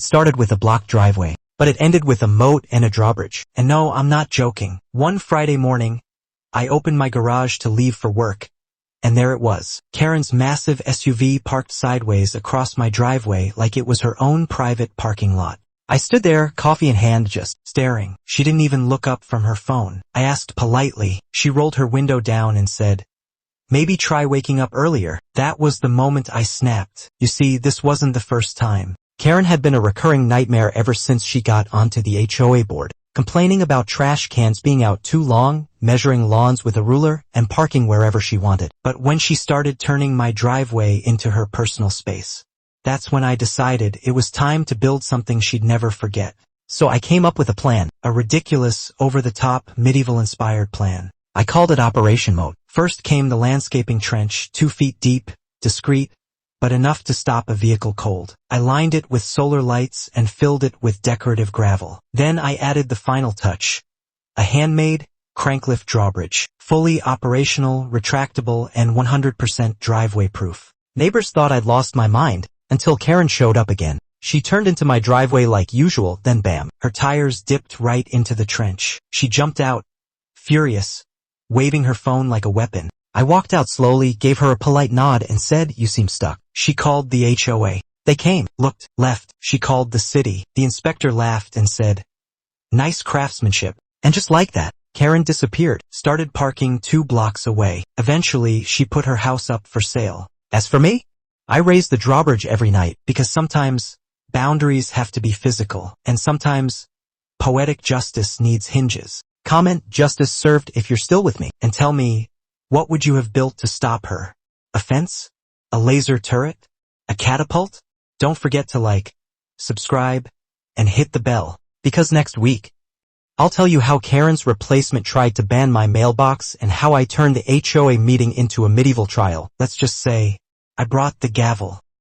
It started with a blocked driveway, but it ended with a moat and a drawbridge. And no, I'm not joking. One Friday morning, I opened my garage to leave for work, and there it was. Karen's massive SUV parked sideways across my driveway like it was her own private parking lot. I stood there, coffee in hand, just staring. She didn't even look up from her phone. I asked politely. She rolled her window down and said, "Maybe try waking up earlier." That was the moment I snapped. You see, this wasn't the first time. Karen had been a recurring nightmare ever since she got onto the HOA board, complaining about trash cans being out too long, measuring lawns with a ruler, and parking wherever she wanted. But when she started turning my driveway into her personal space, that's when I decided it was time to build something she'd never forget. So I came up with a plan, a ridiculous, over-the-top, medieval-inspired plan. I called it Operation Moat. First came the landscaping trench, 2 feet deep, discreet, but enough to stop a vehicle cold. I lined it with solar lights and filled it with decorative gravel. Then I added the final touch, a handmade, cranklift drawbridge, fully operational, retractable, and 100% driveway-proof. Neighbors thought I'd lost my mind, until Karen showed up again. She turned into my driveway like usual, then bam, her tires dipped right into the trench. She jumped out, furious, waving her phone like a weapon. I walked out slowly, gave her a polite nod, and said, "You seem stuck." She called the HOA. They came, looked, left. She called the city. The inspector laughed and said, "Nice craftsmanship." And just like that, Karen disappeared, started parking 2 blocks away. Eventually, she put her house up for sale. As for me, I raise the drawbridge every night because sometimes boundaries have to be physical, and sometimes poetic justice needs hinges. Comment "justice served" if you're still with me, and tell me, what would you have built to stop her? A fence? A laser turret? A catapult? Don't forget to like, subscribe, and hit the bell, because next week, I'll tell you how Karen's replacement tried to ban my mailbox and how I turned the HOA meeting into a medieval trial. Let's just say, I brought the gavel.